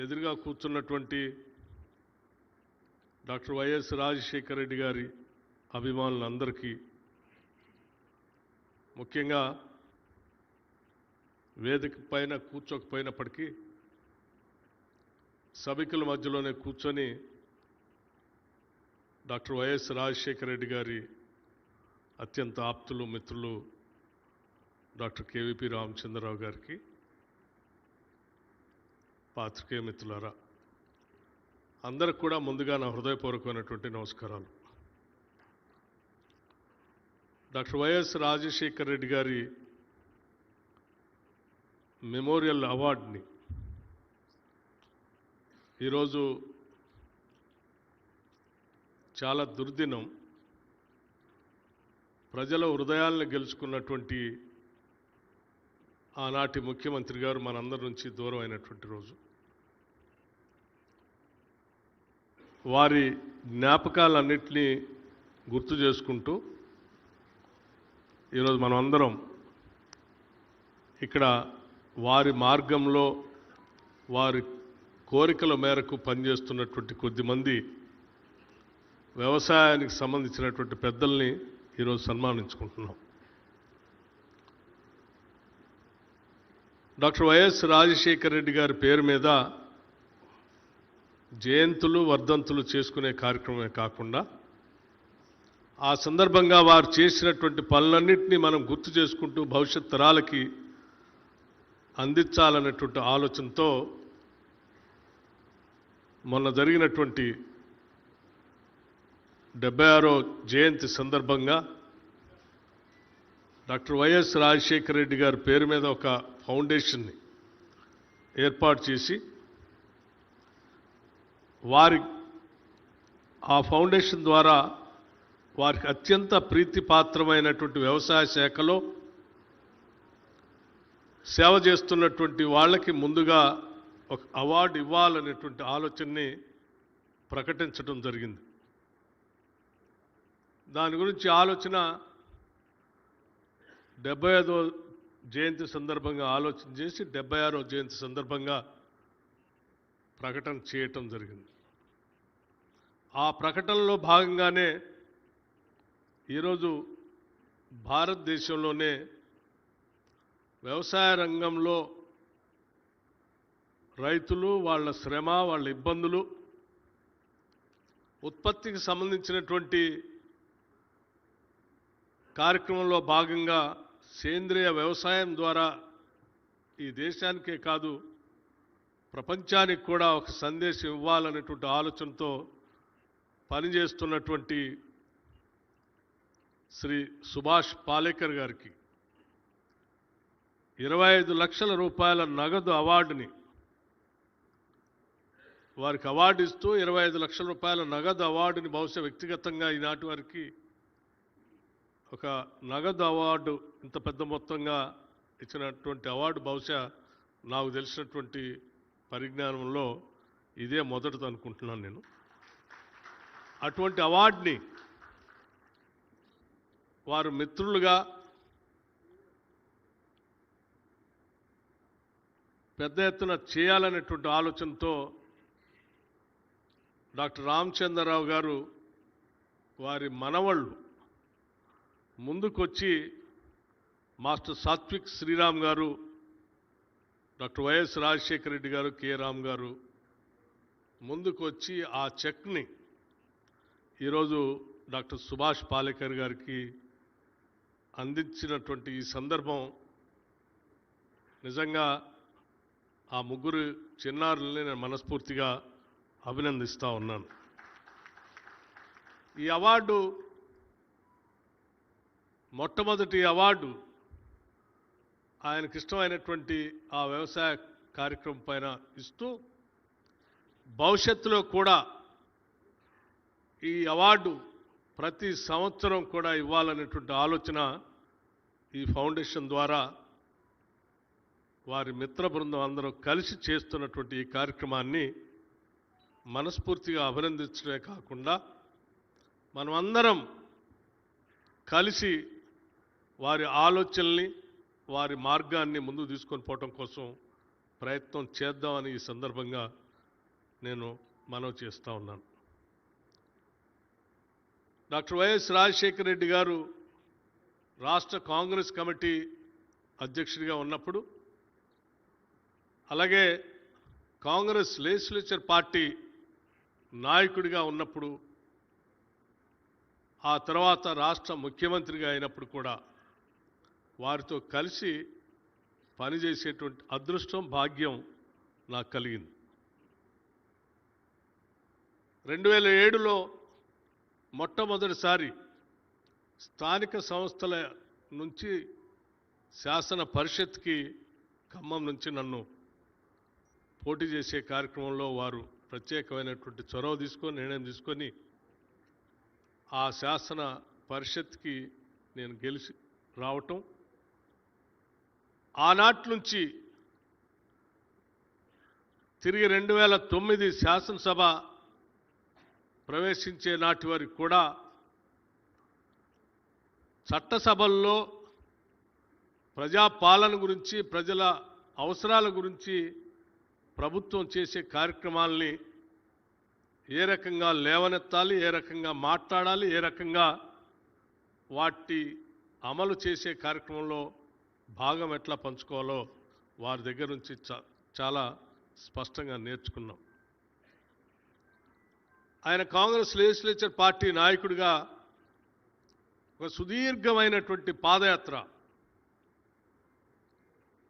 ఎదురుగా కూర్చున్నటువంటి doctor YS Rajasekhara Reddy గారి అభిమానులందరికీ, ముఖ్యంగా వేదిక పైన కూర్చోకపోయినప్పటికీ సభికుల మధ్యలోనే కూర్చొని డాక్టర్ వైఎస్ రాజశేఖర రెడ్డి గారి అత్యంత ఆప్తులు మిత్రులు డాక్టర్ కేవీపీ రామచంద్రరావు గారికి, పాత్రికేయ మిత్రులారా, అందరికి కూడా ముందుగా నా హృదయపూర్వకమైనటువంటి నమస్కారాలు. డాక్టర్ వైఎస్ రాజశేఖర రెడ్డి గారి మెమోరియల్ అవార్డుని ఈరోజు చాలా దుర్దినం. ప్రజల హృదయాలను గెలుచుకున్నటువంటి ఆనాటి ముఖ్యమంత్రి గారు మనందరి నుంచి దూరం అయినటువంటి రోజు. వారి జ్ఞాపకాలన్నింటినీ గుర్తు చేసుకుంటూ ఈరోజు మనం అందరం ఇక్కడ వారి మార్గంలో వారి కోరికల మేరకు పనిచేస్తున్నటువంటి కొద్దిమంది వ్యవసాయానికి సంబంధించినటువంటి పెద్దల్ని ఈరోజు సన్మానించుకుంటున్నాం. డాక్టర్ వైఎస్ రాజశేఖర రెడ్డి గారి పేరు మీద జయంతులు వర్ధంతులు చేసుకునే కార్యక్రమమే కాకుండా ఆ సందర్భంగా వారు చేసినటువంటి పనులన్నింటినీ మనం గుర్తు చేసుకుంటూ భవిష్యత్ తరాలకి అందించాలనేటువంటి ఆలోచనతో మొన్న జరిగినటువంటి 76వ జయంతి సందర్భంగా డాక్టర్ వైఎస్ రాజశేఖర రెడ్డి గారి పేరు మీద ఒక ఫౌండేషన్ని ఏర్పాటు చేసి ఆ ఫౌండేషన్ ద్వారా వారికి అత్యంత ప్రీతిపాత్రమైనటువంటి వ్యవసాయ శాఖలో సేవ చేస్తున్నటువంటి వాళ్ళకి ముందుగా ఒక అవార్డు ఇవ్వాలనేటువంటి ఆలోచనని ప్రకటించడం జరిగింది. దాని గురించి ఆలోచన 75వ జయంతి సందర్భంగా ఆలోచన చేసి 76వ జయంతి సందర్భంగా ప్రకటన చేయటం జరిగింది. ఆ ప్రకటనలో భాగంగానే ఈరోజు భారతదేశంలోనే వ్యవసాయ రంగంలో రైతులు వాళ్ళ శ్రమ, వాళ్ళ ఇబ్బందులు, ఉత్పత్తికి సంబంధించినటువంటి కార్యక్రమంలో భాగంగా సేంద్రియ వ్యవసాయం ద్వారా ఈ దేశానికే కాదు ప్రపంచానికి కూడా ఒక సందేశం ఇవ్వాలనేటువంటి ఆలోచనతో పనిచేస్తున్నటువంటి శ్రీ సుభాష్ పాలేకర్ గారికి 25 లక్షల రూపాయల నగదు అవార్డుని వారికి అవార్డు ఇస్తూ 25 లక్షల రూపాయల నగదు అవార్డుని బహుశా వ్యక్తిగతంగా ఈనాటి వారికి ఒక నగదు అవార్డు ఇంత పెద్ద మొత్తంగా ఇచ్చినటువంటి అవార్డు బహుశా నాకు తెలిసినటువంటి పరిజ్ఞానంలో ఇదే మొదటిది అనుకుంటున్నాను నేను. అటువంటి అవార్డుని వారు మిత్రులుగా పెద్ద ఎత్తున చేయాలనేటువంటి ఆలోచనతో డాక్టర్ రామచంద్రరావు గారు వారి మనవళ్ళు ముందుకొచ్చి మాస్టర్ సాత్విక్ శ్రీరామ్ గారు, డాక్టర్ వైఎస్ రాజశేఖర రెడ్డి గారు, కె రామ్ గారు ముందుకొచ్చి ఆ చెక్ని ఈరోజు డాక్టర్ సుభాష్ పాలేకర్ గారికి అందించినటువంటి ఈ సందర్భం నిజంగా ఆ ముగ్గురు చిన్నారుల్ని నేను మనస్ఫూర్తిగా అభినందిస్తూ ఉన్నాను. ఈ అవార్డు మొట్టమొదటి అవార్డు ఆయనకి ఇష్టమైనటువంటి ఆ వ్యవసాయ కార్యక్రమం పైన ఇస్తూ భవిష్యత్తులో కూడా ఈ అవార్డు ప్రతి సంవత్సరం కూడా ఇవ్వాలనేటువంటి ఆలోచన ఈ ఫౌండేషన్ ద్వారా వారి మిత్ర బృందం అందరూ కలిసి చేస్తున్నటువంటి ఈ కార్యక్రమాన్ని మనస్ఫూర్తిగా అభినందించడమే కాకుండా మనమందరం కలిసి వారి ఆలోచనల్ని వారి మార్గాన్ని ముందుకు తీసుకొని పోవటం కోసం ప్రయత్నం చేద్దామని ఈ సందర్భంగా నేను మనవి చేస్తూ ఉన్నాను. డాక్టర్ వైఎస్ రాజశేఖర రెడ్డి గారు రాష్ట్ర కాంగ్రెస్ కమిటీ అధ్యక్షుడిగా ఉన్నప్పుడు, అలాగే కాంగ్రెస్ లెజిస్లేచర్ పార్టీ నాయకుడిగా ఉన్నప్పుడు, ఆ తర్వాత రాష్ట్ర ముఖ్యమంత్రిగా అయినప్పుడు కూడా వారితో కలిసి పనిచేసేటువంటి అదృష్టం, భాగ్యం నాకు కలిగింది. 2007లో మొట్టమొదటిసారి స్థానిక సంస్థల నుంచి శాసన పరిషత్కి ఖమ్మం నుంచి నన్ను పోటీ చేసే కార్యక్రమంలో వారు ప్రత్యేకమైనటువంటి చొరవ తీసుకొని, నిర్ణయం తీసుకొని ఆ శాసన పరిషత్కి నేను గెలిచి రావటం, ఆనాటి నుంచి తిరిగి 2009 శాసనసభ ప్రవేశించే నాటి వరకు కూడా చట్టసభల్లో ప్రజాపాలన గురించి, ప్రజల అవసరాల గురించి ప్రభుత్వం చేసే కార్యక్రమాలని ఏ రకంగా లేవనెత్తాలి, ఏ రకంగా మాట్లాడాలి, ఏ రకంగా వాటి అమలు చేసే కార్యక్రమంలో భాగం ఎట్లా పంచుకోవాలో వారి దగ్గర నుంచి చాలా స్పష్టంగా నేర్చుకున్నాం. ఆయన కాంగ్రెస్ లెజిస్లేచర్ పార్టీ నాయకుడిగా ఒక సుదీర్ఘమైనటువంటి పాదయాత్ర,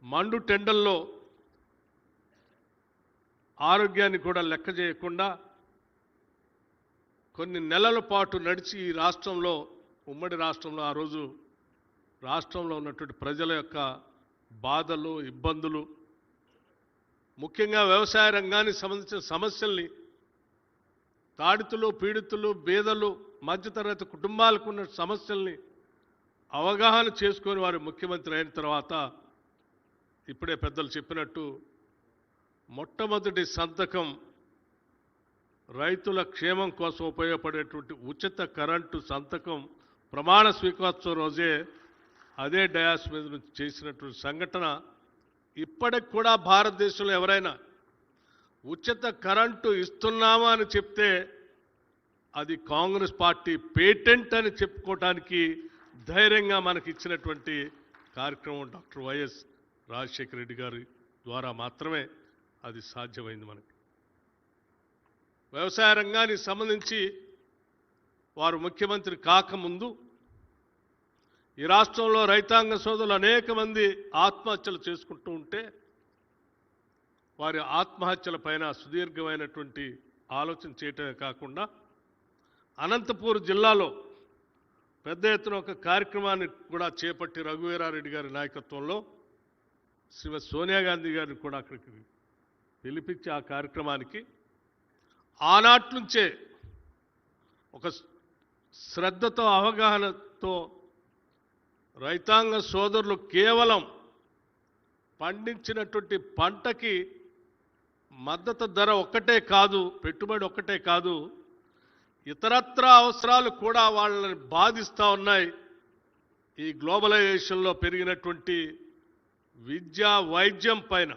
మండు టెండల్లో ఆరోగ్యాన్ని కూడా లెక్క చేయకుండా కొన్ని నెలల పాటు నడిచి ఈ రాష్ట్రంలో, ఉమ్మడి రాష్ట్రంలో, ఆ రోజు రాష్ట్రంలో ఉన్నటువంటి ప్రజల యొక్క బాధలు, ఇబ్బందులు, ముఖ్యంగా వ్యవసాయ రంగానికి సంబంధించిన సమస్యల్ని, తాడితులు, పీడితులు, పేదలు, మధ్యతరగతి కుటుంబాలకు ఉన్న సమస్యల్ని అవగాహన చేసుకొని వారు ముఖ్యమంత్రి అయిన తర్వాత ఇప్పుడే పెద్దలు చెప్పినట్టు మొట్టమొదటి సంతకం రైతుల క్షేమం కోసం ఉపయోగపడేటువంటి ఉచిత కరెంటు సంతకం ప్రమాణ స్వీకారోత్సవం రోజే అదే డయాస్ మీద నుంచి చేసినటువంటి సంఘటన ఇప్పటికి కూడా భారతదేశంలో ఎవరైనా ఉచిత కరెంటు ఇస్తున్నామా అని చెప్తే అది కాంగ్రెస్ పార్టీ పేటెంట్ అని చెప్పుకోవడానికి ధైర్యంగా మనకి ఇచ్చినటువంటి కార్యక్రమం డాక్టర్ వైఎస్ రాజశేఖర రెడ్డి గారి ద్వారా మాత్రమే అది సాధ్యమైంది. మనకి వ్యవసాయ రంగానికి సంబంధించి వారు ముఖ్యమంత్రి కాకముందు ఈ రాష్ట్రంలో రైతాంగ సోదరులు అనేక మంది ఆత్మహత్యలు చేసుకుంటూ ఉంటే వారి ఆత్మహత్యల పైన సుదీర్ఘమైనటువంటి ఆలోచన చేయటమే కాకుండా అనంతపూర్ జిల్లాలో పెద్ద ఎత్తున ఒక కార్యక్రమాన్ని కూడా చేపట్టి రఘువీరారెడ్డి గారి నాయకత్వంలో శ్రీమతి సోనియా గాంధీ గారిని కూడా అక్కడికి పిలిపించి ఆ కార్యక్రమానికి ఆనాటి నుంచే ఒక శ్రద్ధతో, అవగాహనతో రైతాంగ సోదరులు కేవలం పండించినటువంటి పంటకి మద్దతు ధర ఒక్కటే కాదు, పెట్టుబడి ఒక్కటే కాదు, ఇతరత్ర అవసరాలు కూడా వాళ్ళని బాధిస్తూ ఉన్నాయి. ఈ గ్లోబలైజేషన్లో పెరిగినటువంటి విద్య, వైద్యం పైన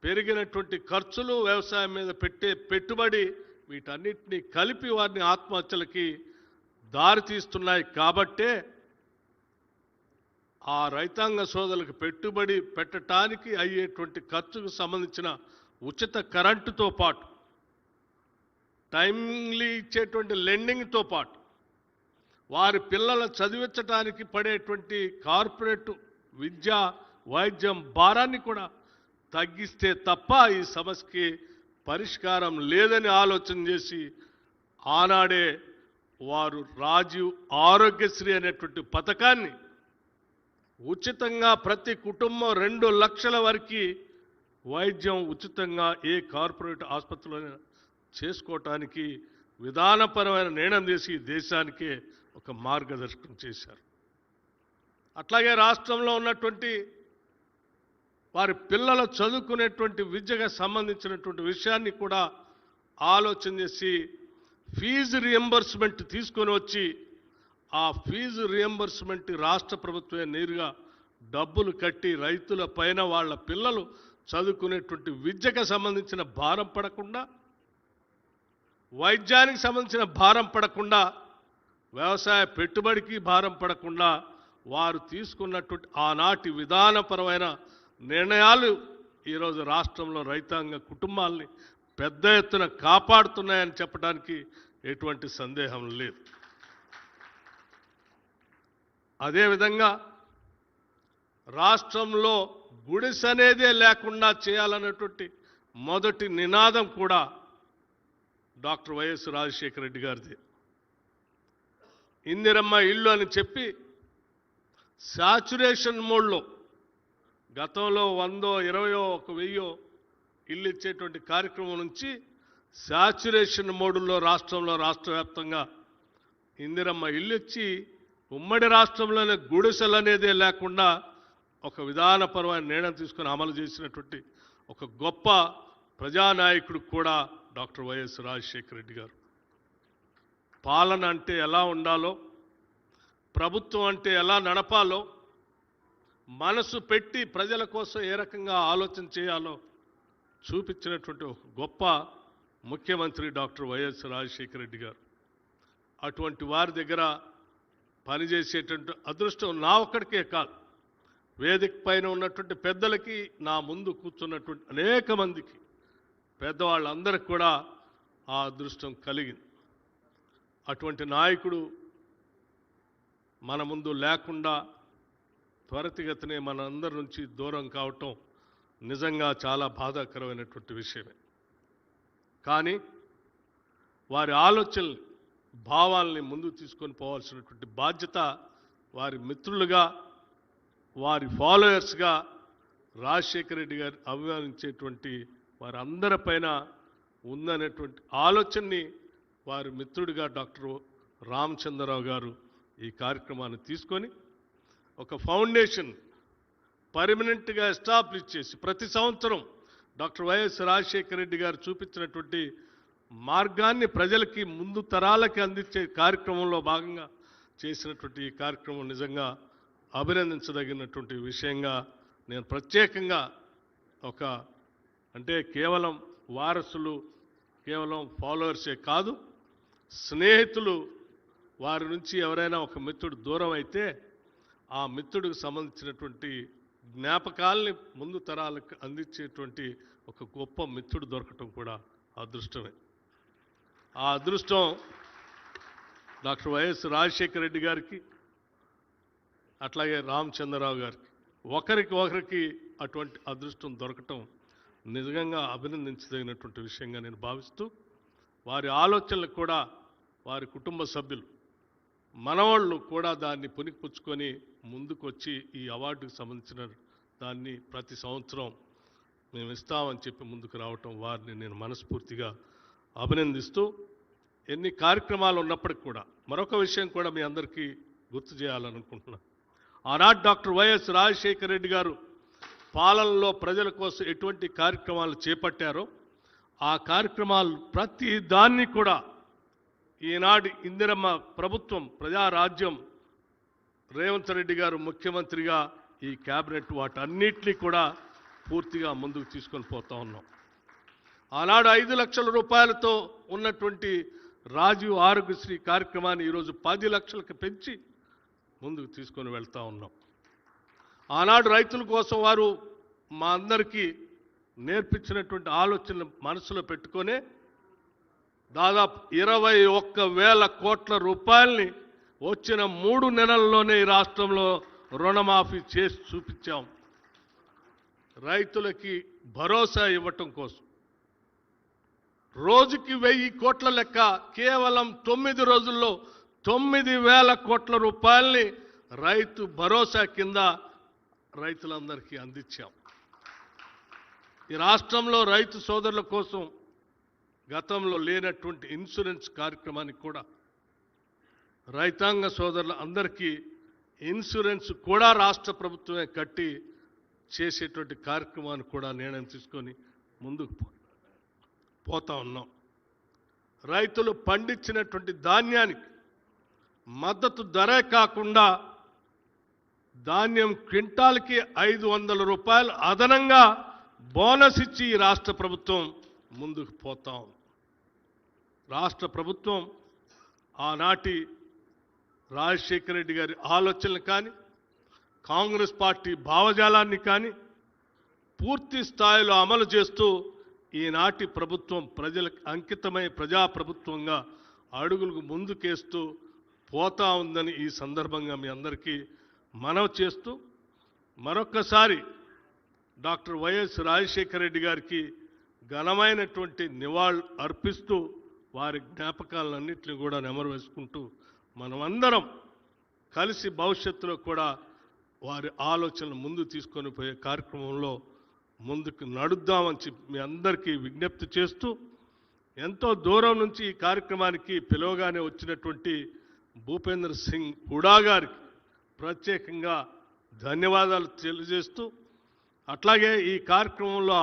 పెరిగినటువంటి ఖర్చులు, వ్యవసాయం మీద పెట్టే పెట్టుబడి, వీటన్నిటినీ కలిపి వారిని ఆత్మహత్యలకి దారితీస్తున్నాయి. కాబట్టే ఆ రైతాంగ సోదరులకు పెట్టుబడి పెట్టడానికి అయ్యేటువంటి ఖర్చుకు సంబంధించిన ఉచిత కరెంటుతో పాటు, టైమ్లీ ఇచ్చేటువంటి లెండింగ్తో పాటు, వారి పిల్లల చదివించడానికి పడేటువంటి కార్పొరేట్ విద్య, వైద్యం భారాన్ని కూడా తగ్గిస్తే తప్ప ఈ సమస్యకి పరిష్కారం లేదని ఆలోచన చేసి ఆనాడే వారు రాజీవ్ ఆరోగ్యశ్రీ అనేటువంటి పథకాన్ని ఉచితంగా ప్రతి కుటుంబం 2 లక్షల వరకు వైద్యం ఉచితంగా ఏ కార్పొరేట్ ఆసుపత్రిలోనే చేసుకోవటానికి విధానపరమైన నిర్ణయం చేసి దేశానికే ఒక మార్గదర్శకం చేశారు. అట్లాగే రాష్ట్రంలో ఉన్నటువంటి వారి పిల్లలు చదువుకునేటువంటి విద్యకు సంబంధించినటువంటి విషయాన్ని కూడా ఆలోచన చేసి ఫీజు రియంబర్స్మెంట్ తీసుకొని వచ్చి ఆ ఫీజు రియంబర్స్మెంట్ రాష్ట్ర ప్రభుత్వమే నేరుగా డబ్బులు కట్టి రైతుల పైన వాళ్ళ పిల్లలు చదువుకునేటువంటి విద్యకు సంబంధించిన భారం పడకుండా, వైద్యానికి సంబంధించిన భారం పడకుండా, వ్యవసాయ పెట్టుబడికి భారం పడకుండా వారు తీసుకున్నటువంటి ఆనాటి విధానపరమైన నిర్ణయాలు ఈరోజు రాష్ట్రంలో రైతాంగ కుటుంబాల్ని పెద్ద ఎత్తున కాపాడుతున్నాయని చెప్పడానికి ఎటువంటి సందేహం లేదు. అదేవిధంగా రాష్ట్రంలో గుడిసనేదే లేకుండా చేయాలన్నటువంటి మొదటి నినాదం కూడా డాక్టర్ వైఎస్ రాజశేఖర రెడ్డి గారిది. ఇందిరమ్మ ఇల్లు అని చెప్పి సాచురేషన్ మోడ్లో గతంలో 100, 20, 1000 ఇల్లు ఇచ్చేటువంటి కార్యక్రమం నుంచి సాచురేషన్ మోడ్లో రాష్ట్ర వ్యాప్తంగా ఇందిరమ్మ ఇల్లు ఇచ్చి ఉమ్మడి రాష్ట్రంలోనే గుడిసెలు అనేదే లేకుండా ఒక విధానపరమైన నిర్ణయం తీసుకొని అమలు చేసినటువంటి ఒక గొప్ప ప్రజానాయకుడు కూడా డాక్టర్ వైఎస్ రాజశేఖర రెడ్డి గారు. పాలన అంటే ఎలా ఉండాలో, ప్రభుత్వం అంటే ఎలా నడపాలో, మనసు పెట్టి ప్రజల కోసం ఏ రకంగా ఆలోచన చేయాలో చూపించినటువంటి ఒక గొప్ప ముఖ్యమంత్రి డాక్టర్ వైఎస్ రాజశేఖర రెడ్డి గారు. అటువంటి వారి దగ్గర పనిచేసేటువంటి అదృష్టం నా ఒక్కడికే కాదు, వేదిక పైన ఉన్నటువంటి పెద్దలకి, నా ముందు కూర్చున్నటువంటి అనేక మందికి, పెద్దవాళ్ళందరికీ కూడా ఆ అదృష్టం కలిగింది. అటువంటి నాయకుడు మన ముందు లేకుండా త్వరితగతినే మనందరి నుంచి దూరం కావటం నిజంగా చాలా బాధాకరమైనటువంటి విషయమే. కానీ వారి ఆలోచనల్ని, భావాల్ని ముందుకు తీసుకొని పోవాల్సినటువంటి బాధ్యత వారి మిత్రులుగా, వారి ఫాలోయర్స్గా, రాజశేఖర రెడ్డి గారు అభిమానించేటువంటి వారందరిపైన ఉందనేటువంటి ఆలోచనని వారి మిత్రుడిగా డాక్టర్ రామచంద్రరావు గారు ఈ కార్యక్రమాన్ని తీసుకొని ఒక ఫౌండేషన్ పర్మనెంట్గా ఎస్టాబ్లిష్ చేసి ప్రతి సంవత్సరం డాక్టర్ వైఎస్ రాజశేఖర రెడ్డి గారు చూపించినటువంటి మార్గాన్ని ప్రజలకి, ముందు తరాలకి అందించే కార్యక్రమంలో భాగంగా చేసినటువంటి ఈ కార్యక్రమం నిజంగా అభినందించదగినటువంటి విషయంగా నేను ప్రత్యేకంగా అంటే కేవలం వారసులు, కేవలం ఫాలోవర్సే కాదు, స్నేహితులు, వారి నుంచి ఎవరైనా ఒక మిత్రుడు దూరం అయితే ఆ మిత్రుడికి సంబంధించినటువంటి జ్ఞాపకాల్ని ముందు తరాలకు అందించేటువంటి ఒక గొప్ప మిత్రుడు దొరకటం కూడా అదృష్టమే. ఆ అదృష్టం డాక్టర్ వైఎస్ రాజశేఖర రెడ్డి గారికి, అట్లాగే రామచంద్రరావు గారికి, ఒకరికి అటువంటి అదృష్టం దొరకటం నిజంగా అభినందించదగినటువంటి విషయంగా నేను భావిస్తూ, వారి ఆలోచనలకు కూడా వారి కుటుంబ సభ్యులు, మనవాళ్ళు కూడా దాన్ని పుణికిపుచ్చుకొని ముందుకు వచ్చి ఈ అవార్డుకు సంబంధించిన దాన్ని ప్రతి సంవత్సరం మేము ఇస్తామని చెప్పి ముందుకు రావటం వారిని నేను మనస్ఫూర్తిగా అభినందిస్తూ, ఎన్ని కార్యక్రమాలు ఉన్నప్పటికి కూడా మరొక విషయం కూడా మీ అందరికీ గుర్తు చేయాలనుకుంటున్నాను. ఆనాడు డాక్టర్ వైఎస్ రాజశేఖర రెడ్డి గారు పాలనలో ప్రజల కోసం ఎటువంటి కార్యక్రమాలు చేపట్టారో ఆ కార్యక్రమాలు ప్రతి దాన్ని కూడా ఈనాడు ఇందిరమ్మ ప్రభుత్వం, ప్రజారాజ్యం, రేవంత్ రెడ్డి గారు ముఖ్యమంత్రిగా ఈ క్యాబినెట్ వాటన్నిటినీ కూడా పూర్తిగా ముందుకు తీసుకొని పోతా ఉన్నాం. ఆనాడు 5 లక్షల రూపాయలతో ఉన్నటువంటి రాజీవ్ ఆరోగ్యశ్రీ కార్యక్రమాన్ని ఈరోజు 10 లక్షలకు పెంచి ముందుకు తీసుకొని వెళ్తా ఉన్నాం. ఆనాడు రైతుల కోసం వారు మా అందరికీ నేర్పించినటువంటి ఆలోచన మనసులో పెట్టుకొని దాదాపు 21,000 కోట్ల రూపాయల్ని వచ్చిన 3 నెలల్లోనే ఈ రాష్ట్రంలో రుణమాఫీ చేసి చూపించాం. రైతులకి భరోసా ఇవ్వటం కోసం రోజుకి 1000 కోట్ల లెక్క కేవలం 9 రోజుల్లో 9,000 కోట్ల రూపాయల్ని రైతు భరోసా కింద రైతులందరికీ అందించాం. ఈ రాష్ట్రంలో రైతు సోదరుల కోసం గతంలో లేనటువంటి ఇన్సూరెన్స్ కార్యక్రమానికి కూడా రైతాంగ సోదరుల అందరికీ ఇన్సూరెన్స్ కూడా రాష్ట్ర ప్రభుత్వమే కట్టి చేసేటువంటి కార్యక్రమాన్ని కూడా నిర్ణయం తీసుకొని ముందుకు పోతా ఉన్నాం. రైతులు పండించినటువంటి ధాన్యానికి మద్దతు ధరే కాకుండా ధాన్యం క్వింటాల్కి 500 రూపాయలు అదనంగా బోనస్ ఇచ్చి ఈ రాష్ట్ర ప్రభుత్వం ముందుకు పోతాం. రాష్ట్ర ప్రభుత్వం ఆనాటి రాజశేఖర రెడ్డి గారి ఆలోచనలు కానీ కాంగ్రెస్ పార్టీ భావజాలాన్ని కానీ పూర్తి స్థాయిలో అమలు చేస్తూ ఈనాటి ప్రభుత్వం ప్రజలకు అంకితమై ప్రజాప్రభుత్వంగా అడుగులకు ముందుకేస్తూ పోతా ఉందని ఈ సందర్భంగా మీ అందరికీ మనవి చేస్తూ మరొక్కసారి డాక్టర్ వైఎస్ రాజశేఖర రెడ్డి గారికి ఘనమైనటువంటి నివాళులు అర్పిస్తూ వారి జ్ఞాపకాలన్నింటినీ కూడా నెమరు వేసుకుంటూ మనమందరం కలిసి భవిష్యత్తులో కూడా వారి ఆలోచనలు ముందు తీసుకొని పోయే కార్యక్రమంలో ముందుకు నడుద్దామని చెప్పి మీ అందరికీ విజ్ఞప్తి చేస్తూ ఎంతో దూరం నుంచి ఈ కార్యక్రమానికి పిలువగానే వచ్చినటువంటి భూపేంద్ర సింగ్ హుడా గారికి ప్రత్యేకంగా ధన్యవాదాలు తెలియజేస్తూ అట్లాగే ఈ కార్యక్రమంలో